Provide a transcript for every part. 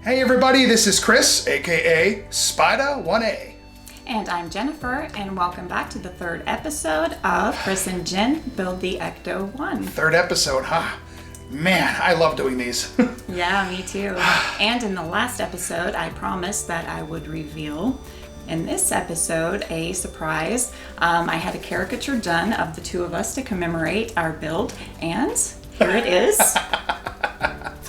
Hey everybody, this is Chris, aka Spider1A. And I'm Jennifer, and welcome back to the third episode of Chris and Jen Build the Ecto-1. Third episode, huh? Man, I love doing these. Yeah, me too. And in the last episode, I promised that I would reveal in this episode a surprise. I had a caricature done of the two of us to commemorate our build, and here it is.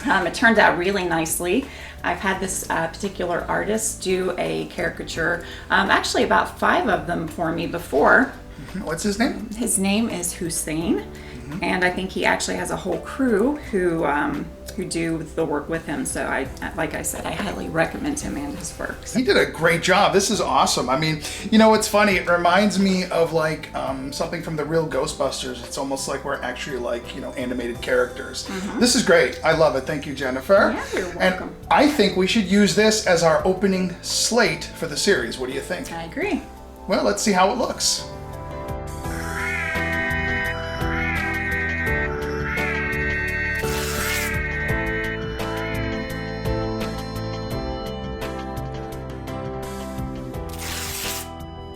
It turned out really nicely. I've had this particular artist do a caricature, actually about 5 of them for me before. What's his name? His name is Hussein, and I think he actually has a whole crew who do the work with him. So like I said, I highly recommend him and his work. He did a great job. This is awesome. I mean, you know what's funny? It reminds me of like something from the real Ghostbusters. It's almost like we're actually like, you know, animated characters. This is great. I love it. Thank you, Jennifer. Yeah, you're welcome. And I think we should use this as our opening slate for the series. What do you think? I agree. Well, let's see how it looks.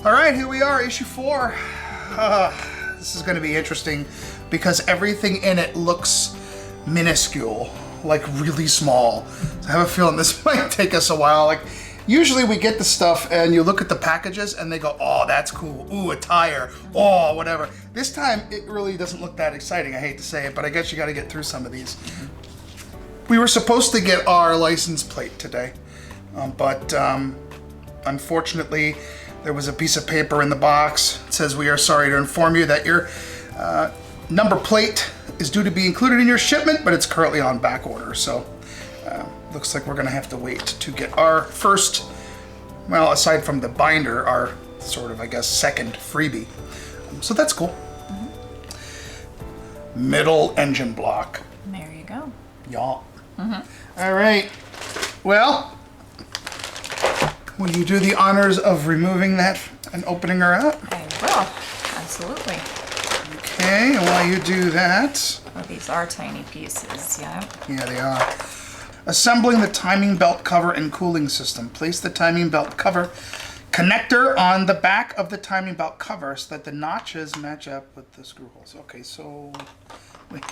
All right, here we are, issue 4. This is going to be interesting because everything in it looks minuscule, like really small. So I have a feeling this might take us a while. Like, usually we get the stuff and you look at the packages and they go, oh, that's cool. Ooh, a tire. Oh, whatever. This time, it really doesn't look that exciting. I hate to say it, but I guess you got to get through some of these. We were supposed to get our license plate today, but unfortunately, there was a piece of paper in the box. It says, we are sorry to inform you that your number plate is due to be included in your shipment, but it's currently on back order. So looks like we're gonna have to wait to get our first, well, aside from the binder, our sort of, I guess, second freebie. So that's cool. Middle engine block. There you go. Y'all. All right. Well, will you do the honors of removing that and opening her up? I will. Absolutely. Okay, and while you do that... Well, these are tiny pieces, yeah. Yeah, they are. Assembling the timing belt cover and cooling system. Place the timing belt cover connector on the back of the timing belt cover so that the notches match up with the screw holes. Okay, so... Wait.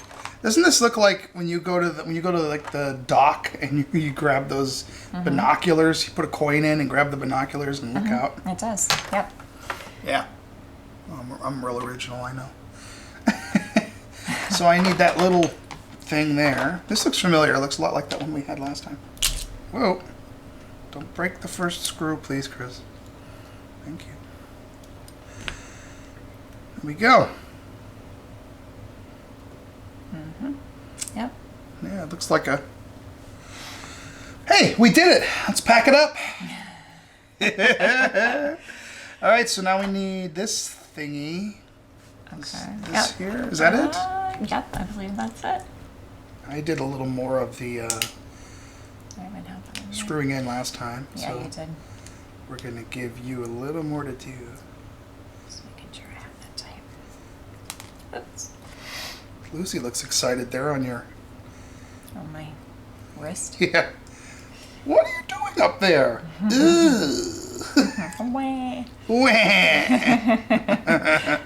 Doesn't this look like when you go to like the dock and you grab those binoculars? You put a coin in and grab the binoculars and look out. It does. Yep. Yeah. I'm real original, I know. So I need that little thing there. This looks familiar. It looks a lot like that one we had last time. Whoa. Don't break the first screw, please, Chris. Thank you. There we go. Yep. Yeah, it looks like a... Hey, we did it! Let's pack it up. All right, so now we need this thingy. Okay. This here. Is that it? Yep, I believe that's it. I did a little more of the I would have that in there. screwing in last time. Yeah, So you did. we're going to give you a little more to do. Just making sure I have that tight. Oops. Lucy looks excited there on your... On my wrist. Yeah. What are you doing up there? Wah. Wah.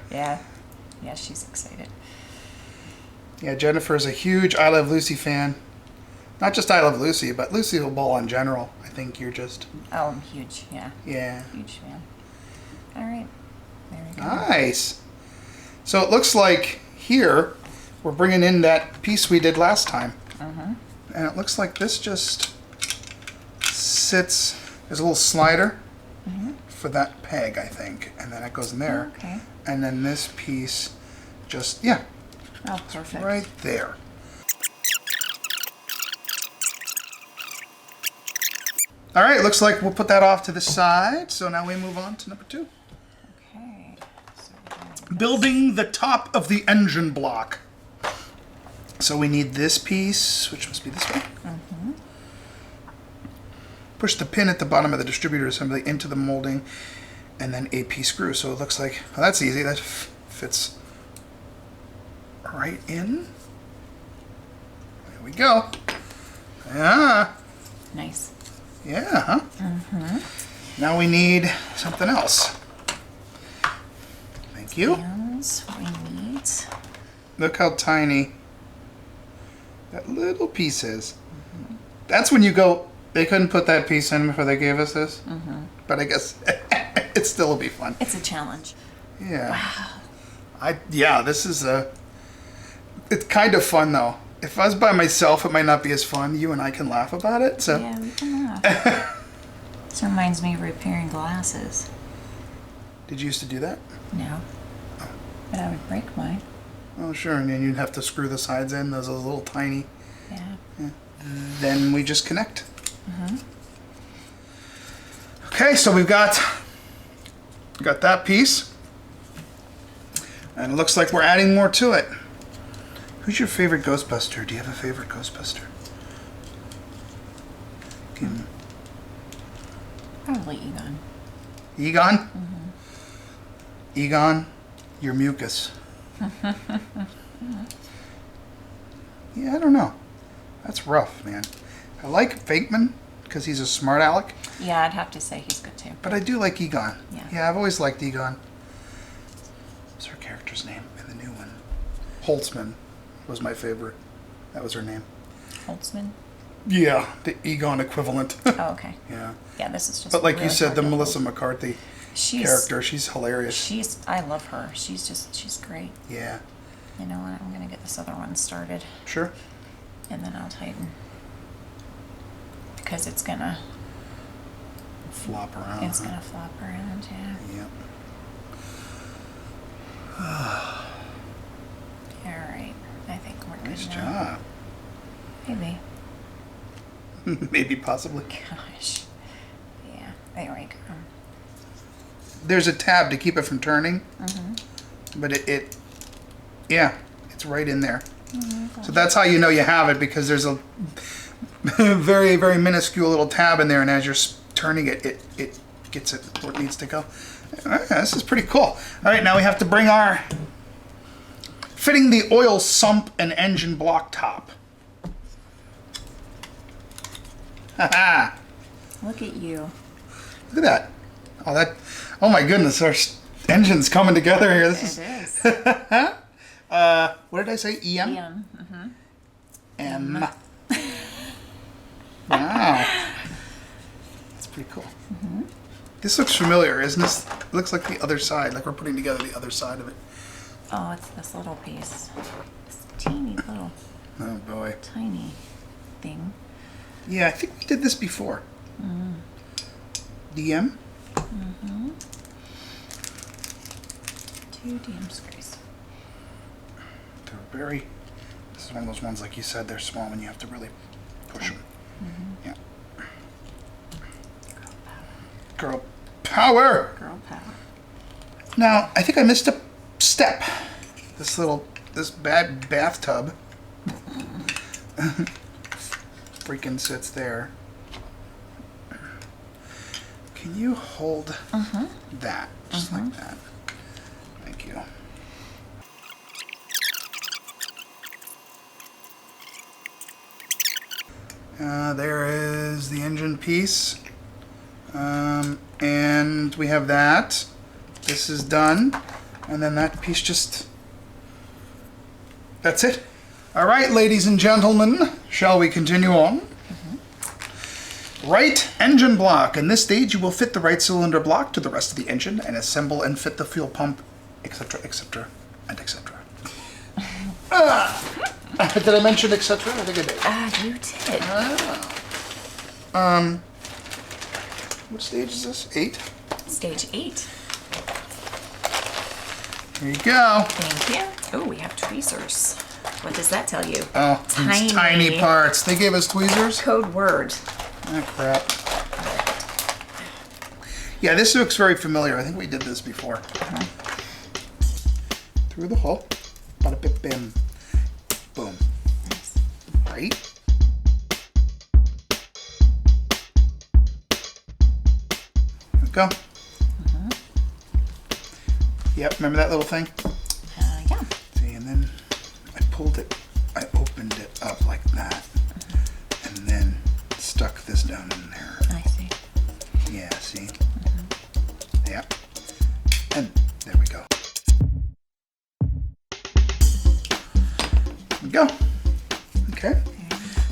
Yeah. Yeah, she's excited. Yeah, Jennifer is a huge I Love Lucy fan. Not just I Love Lucy, but Lucille Ball in general. I think you're just... Oh, I'm huge. Yeah. Yeah. Huge fan. All right. There we go. Nice. So it looks like here we're bringing in that piece we did last time. And it looks like this just sits... There's a little slider for that peg, I think. And then it goes in there. Okay. And then this piece just, yeah, Oh, perfect. right there. All right, looks like we'll put that off to the side. So now we move on to number 2. Okay. So Building the top of the engine block. So we need this piece, which must be this way. Push the pin at the bottom of the distributor assembly into the molding and then a P screw. So it looks like, well, that's easy. That fits right in. There we go. Yeah. Nice. Yeah, huh? Mm-hmm. Now we need something else. Thank you. And we need... Look how tiny that little piece is. That's when you go, they couldn't put that piece in before they gave us this. But I guess it still will be fun. It's a challenge. Yeah. Wow. Yeah, this is it's kind of fun though. If I was by myself, it might not be as fun. You and I can laugh about it. So Yeah, we can laugh. This reminds me of repairing glasses. Did you used to do that? No. But I would break mine. Oh, sure. And then you'd have to screw the sides in. Those little tiny. Yeah. Then we just connect. Okay, so we've got that piece. And it looks like we're adding more to it. Who's your favorite Ghostbuster? Do you have a favorite Ghostbuster? Probably Egon. Egon? Egon, your mucus. Yeah, I don't know. That's rough, man. I like Fakeman because he's a smart aleck. Yeah, I'd have to say he's good too. But I do like Egon. Yeah. I've always liked Egon. What's her character's name in the new one? Holtzman was my favorite. That was her name. Holtzman? Yeah, the Egon equivalent. Oh, okay. Yeah. Yeah, this is just. But like really you said, hard the to Melissa hold. McCarthy She's character, she's hilarious. I love her. She's great. Yeah. You know what? I'm gonna get this other one started, Sure. and then I'll tighten because it's gonna Flop around. it's gonna flop around. Yeah. Yep. All right. I think we're good Nice now. job. Maybe. Maybe, possibly. Gosh. Yeah. There we go. There's a tab to keep it from turning, but yeah, it's right in there. So that's how you know you have it, because there's a very, very minuscule little tab in there, and as you're turning it, it gets it where it needs to go. All right, this is pretty cool. All right, now we have to bring our fitting the oil sump and engine block top. Haha. Look at you. Look at that. Oh my goodness, our engine's coming together here. This It is. is. What did I say? EM? Yum. M. Wow. That's pretty cool. This looks familiar, isn't this? It looks like the other side, like we're putting together the other side of it. Oh, it's this little piece. This teeny little, Oh boy. tiny thing. Yeah, I think we did this before. DM? Two DM screws. They're very. This is one of those ones, like you said, they're small and you have to really push them. Yeah. Girl power! Girl power. Now, I think I missed a step. This bad bathtub freaking sits there. Can you hold that? Just like that. Thank you. There is the engine piece. And we have that. This is done. And then that piece just... That's it. All right, ladies and gentlemen, shall we continue on? Right engine block. In this stage, you will fit the right cylinder block to the rest of the engine and assemble and fit the fuel pump, etc., etc., and etc. Did I mention etc.? I think I did. You did. What stage is this? 8? Stage 8. Here you go. Thank you. Oh, we have tweezers. What does that tell you? Oh, these tiny parts. They gave us tweezers? Code word. Oh, crap. Yeah, this looks very familiar. I think we did this before. Through the hole. Bada bip bim. Boom. Right? There we go. Yep, remember that little thing? Yeah. See, and then I pulled it, I opened it up like that, and then stuck this down in there. I see. Yeah, see? Yeah. And there we go. There we go. Okay.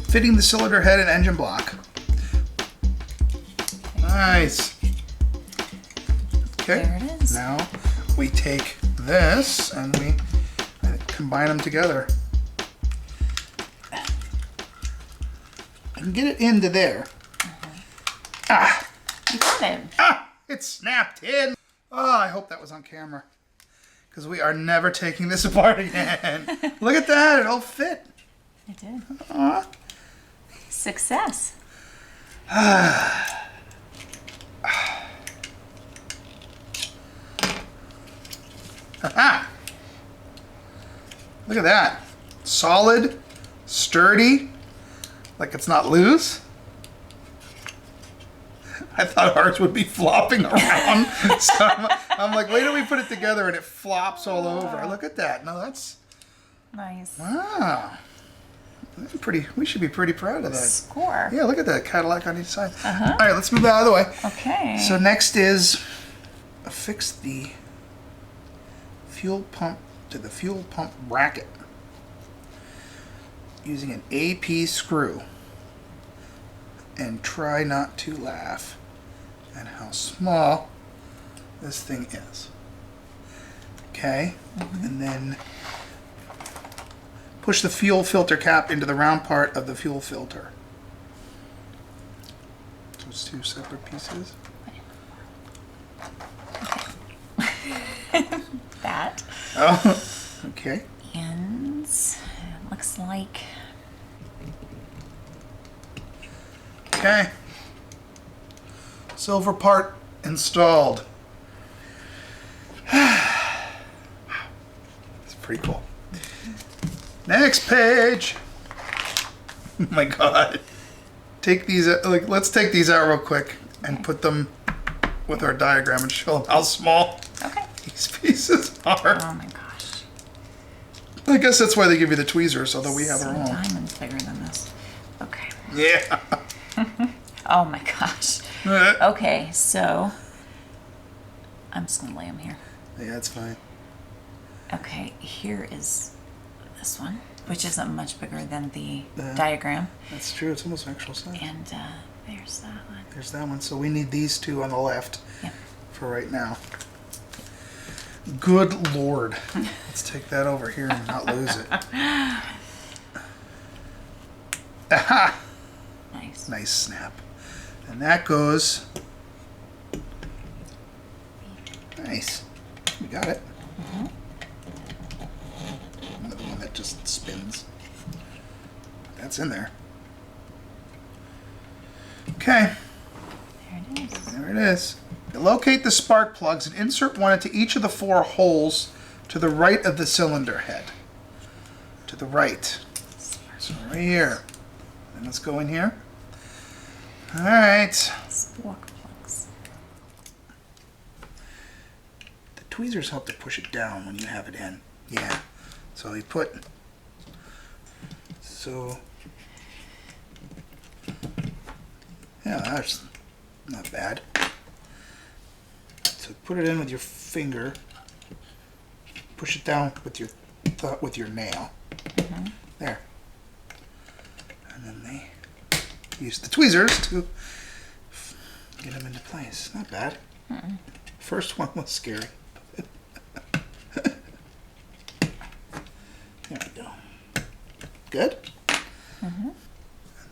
Fitting the cylinder head and engine block. Nice. Okay. There it is. Now we take this and we combine them together. I can get it into there. Ah! You got it. Ah! It snapped in. Oh, I hope that was on camera. Because we are never taking this apart again. Look at that. It all fit. It did. Aw. Success. Aha! Look at that. Solid, sturdy, like it's not loose. I thought ours would be flopping around. So I'm like, wait till we put it together and it flops all over. Look at that. No, that's... Nice. Wow. That's pretty. We should be pretty proud of that. Score. Yeah, look at that Cadillac on each side. All right, let's move that out of the way. Okay. So next is affix the fuel pump to the fuel pump bracket using an AP screw. And try not to laugh at how small this thing is. Okay, and then push the fuel filter cap into the round part of the fuel filter. So it's two separate pieces. That. Oh, okay. And it looks like... Okay. Silver part installed. It's pretty cool. Next page. Oh my god. Take these, let's take these out real quick and put them with our diagram and show them how small these pieces are. Oh my gosh. I guess that's why they give you the tweezers, although we have our own. Diamond's bigger than this. Okay. Yeah. Oh my gosh. Okay, so I'm just gonna lay them here. Yeah, that's fine. Okay, here is this one, which isn't much bigger than the diagram. That's true. It's almost actual size. And there's that one. There's that one. So we need these two on the left for right now. Good Lord. Let's take that over here and not lose it. Aha! Nice. Nice snap. And that goes... Nice. We got it. Another one that just spins. That's in there. Okay. There it is. There it is. Locate the spark plugs and insert one into each of the 4 holes to the right of the cylinder head. To the right. So right here. And let's go in here. All right. Spark plugs. The tweezers help to push it down when you have it in. Yeah. So you put... So... Yeah, that's not bad. So put it in with your finger. Push it down with your nail. There. And then they use the tweezers to get them into place. Not bad. First one was scary. There we go. Good? And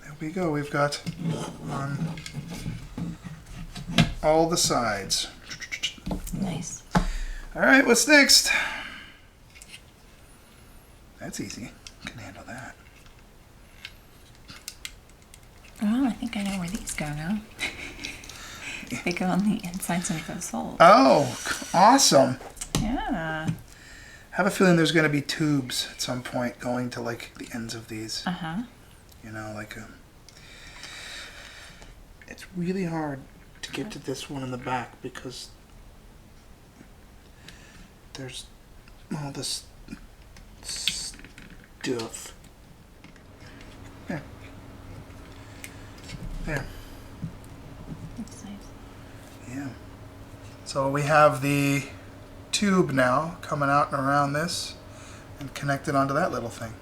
there we go. We've got on all the sides. Nice. All right, what's next? That's easy. Can handle that. Oh, I think I know where these go now. They go on the insides of those holes. Oh, awesome. Yeah. I have a feeling there's going to be tubes at some point going to like the ends of these. You know, like it's really hard to get to this one in the back because there's all this stuff. Yeah. There. That's nice. Yeah. So we have the tube now coming out and around this and connected onto that little thing.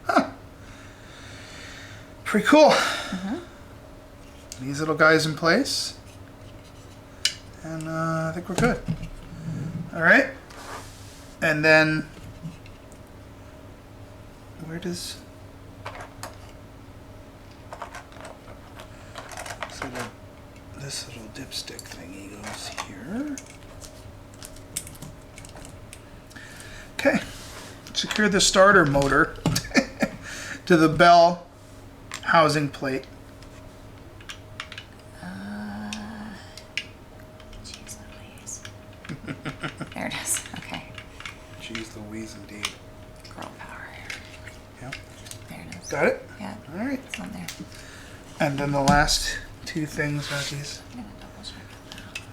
Huh. Pretty cool. These little guys in place. And I think we're good. All right. And then, where does... So this little dipstick thingy goes here. Okay. Secure the starter motor to the bell housing plate. Jeez Louise. There it is. Okay. Jeez Louise, indeed. Girl power. Yeah. There it is. Got it? Yeah. All right. It's on there. And then the last two things are these. I'm gonna double check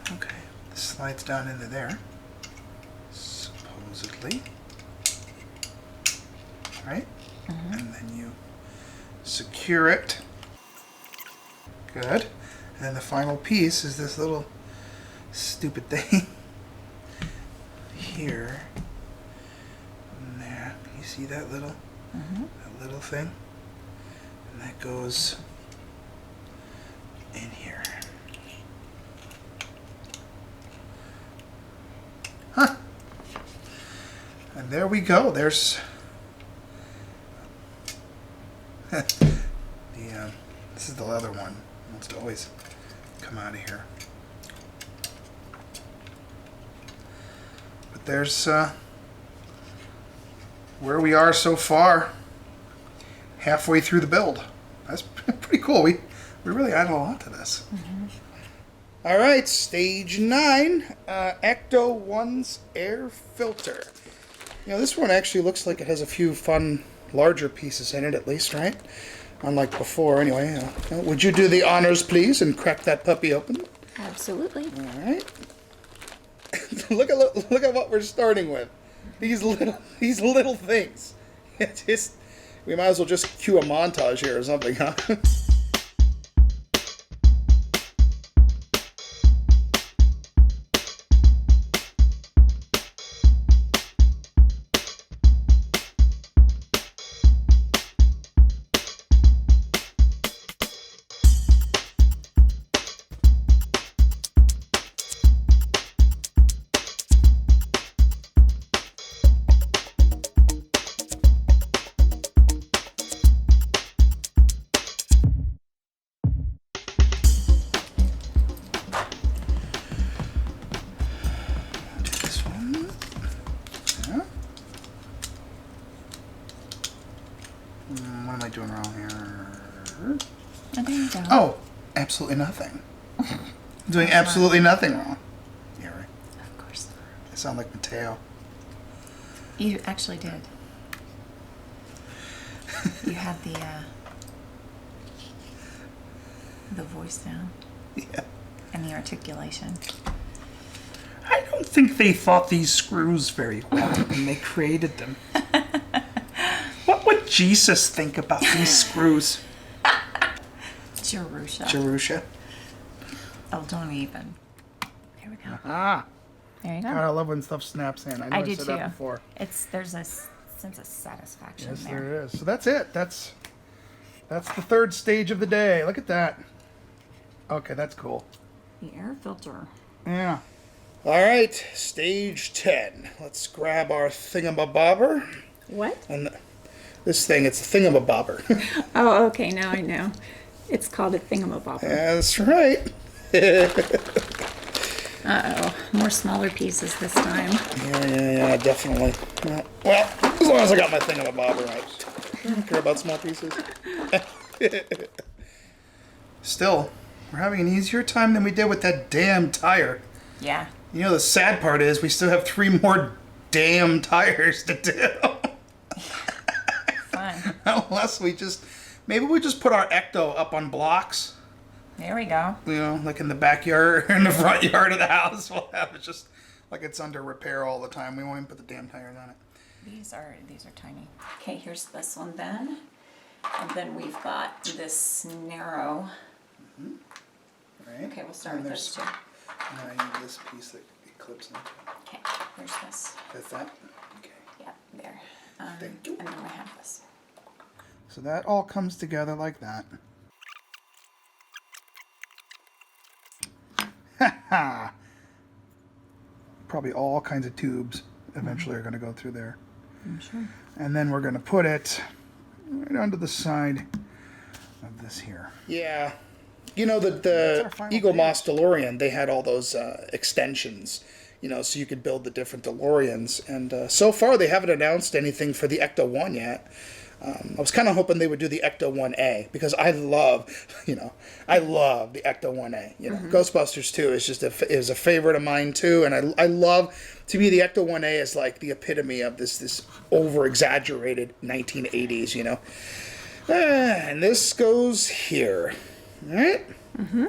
it. Okay. This slides down into there. Supposedly. Right? And then you secure it. Good. And then the final piece is this little stupid thing here. And there. You see that little thing? And that goes in here. Huh. And there we go. There's this is the leather one. It wants to always come out of here. But there's where we are so far. Halfway through the build. That's pretty cool. We really added a lot to this. All right, stage 9, Ecto-1's air filter. You know, this one actually looks like it has a few fun, larger pieces in it, at least, right? Unlike before, anyway. Would you do the honors, please, and crack that puppy open? Absolutely. All right. look at what we're starting with. These little things. It's just, we might as well just cue a montage here or something, huh? What am I doing wrong here? Oh, there you go. Oh, absolutely nothing. Doing absolutely nothing wrong. Yeah, right. Of course not. I sound like Mateo. You actually did. You had the voice down. Yeah. And the articulation. I don't think they thought these screws very well when they created them. What would Jesus think about these screws? Jerusha. Jerusha. Oh, don't even. There we go. Ah. There you God, go. I love when stuff snaps in. I know I do said too. that before. There's a sense of satisfaction Yes, there. there is. So that's it. That's the third stage of the day. Look at that. Okay, that's cool. The air filter. Yeah. All right, stage 10. Let's grab our thingamabobber. What? And this thing, it's a thingamabobber. Oh, okay. Now I know. It's called a thingamabobber. That's right. Uh-oh. More smaller pieces this time. Yeah, definitely. Well, as long as I got my thingamabobber right. I don't care about small pieces. Still, we're having an easier time than we did with that damn tire. Yeah. You know, the sad part is we still have 3 more damn tires to do. Fun. Unless maybe we just put our Ecto up on blocks. There we go. You know, like in the backyard or in the front yard of the house. We'll have it just like it's under repair all the time. We won't even put the damn tires on it. These are tiny. Okay, here's this one then. And then we've got this narrow Right? Okay, we'll start And with those two. And I need this piece that it clips into. Okay, there's this. That's that? Okay. Yep, there. Thank you. And then we have this. So that all comes together like that. Ha! Probably all kinds of tubes eventually are going to go through there. I'm sure. And then we're going to put it right onto the side of this here. Yeah. You know, the Eaglemoss DeLorean, they had all those extensions, you know, so you could build the different DeLoreans. And so far, they haven't announced anything for the Ecto-1 yet. I was kind of hoping they would do the Ecto-1A, because I love the Ecto-1A. You know, Ghostbusters 2 is a favorite of mine too, and I love, to me, the Ecto-1A is like the epitome of this over-exaggerated 1980s, you know. And this goes here, all right? Mm-hmm.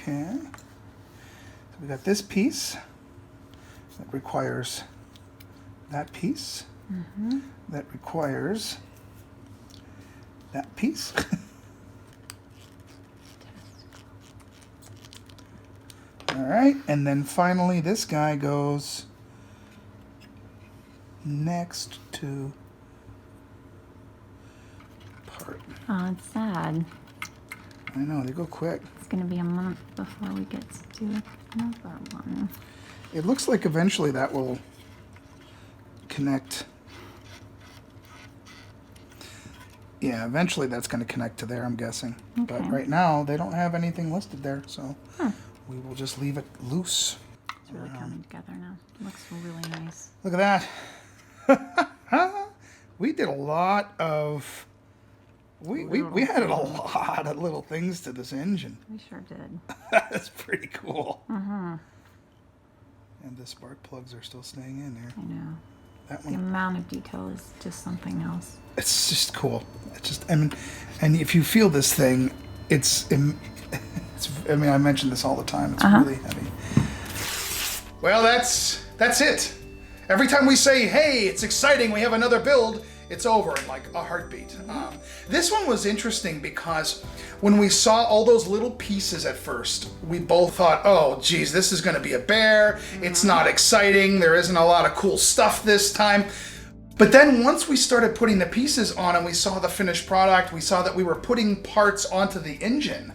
Okay. So we got this piece that requires that piece. Mm-hmm. That requires that piece. All right, and then finally this guy goes next to part. Oh, it's sad. I know, they go quick. It's going to be a month before we get to do another one. It looks like eventually that will connect. Yeah, eventually that's going to connect to there, I'm guessing. Okay. But right now, they don't have anything listed there, so we will just leave it loose. It's really coming together now. It looks really nice. Look at that. We did a lot of... We added a lot of little things to this engine. We sure did. That's pretty cool. Mm-hmm. And the spark plugs are still staying in there. I know. That The one, amount of detail is just something else. it's just cool. It's just, I mean, and if you feel this thing, it's I mean, I mention this all the time. It's really heavy. Well, that's it. Every time we say, hey, it's exciting, we have another build, it's over in like a heartbeat. This one was interesting because when we saw all those little pieces at first, we both thought, oh, geez, this is going to be a bear. It's not exciting. There isn't a lot of cool stuff this time. But then once we started putting the pieces on and we saw the finished product, we saw that we were putting parts onto the engine.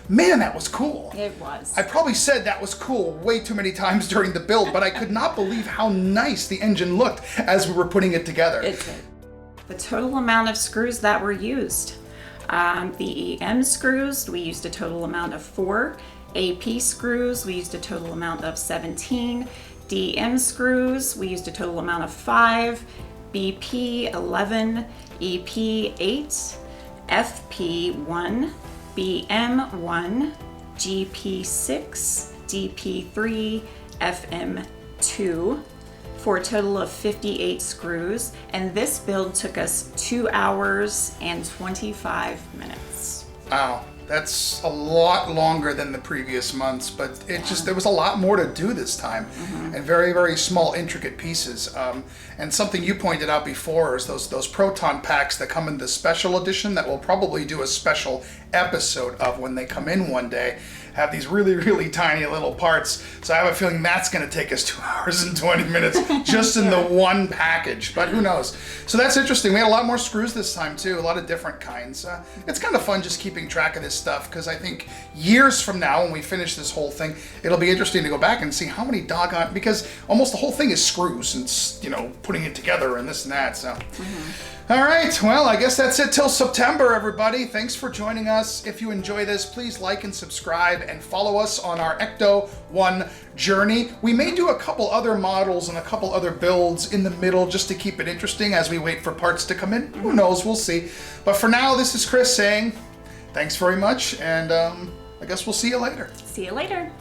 Man, that was cool. It was. I probably said that was cool way too many times during the build, but I could not believe how nice the engine looked as we were putting it together. It did. The total amount of screws that were used. The EM screws, we used a total amount of 4. AP screws, we used a total amount of 17. DM screws, we used a total amount of 5. BP 11, EP 8, FP 1, BM 1, GP 6, DP 3, FM 2, for a total of 58 screws, and this build took us 2 hours and 25 minutes. Wow, that's a lot longer than the previous months, but there was a lot more to do this time, and very, very small, intricate pieces. And something you pointed out before is those proton packs that come in the special edition that we'll probably do a special episode of when they come in one day. Have these really, really tiny little parts. So I have a feeling that's going to take us 2 hours and 20 minutes just in the one package, but who knows. So that's interesting. We had a lot more screws this time too, a lot of different kinds. It's kind of fun just keeping track of this stuff, because I think years from now when we finish this whole thing, it'll be interesting to go back and see how many doggone, because almost the whole thing is screws and, you know, putting it together and this and that, so. All right, well, I guess that's it till September, everybody. Thanks for joining us. If you enjoy this, please like and subscribe and follow us on our Ecto-1 journey. We may do a couple other models and a couple other builds in the middle just to keep it interesting as we wait for parts to come in. Who knows, we'll see. But for now, this is Chris saying thanks very much, and I guess we'll see you later. See you later.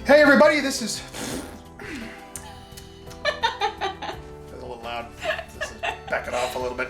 Hey everybody, this is... That was a little loud. little bit.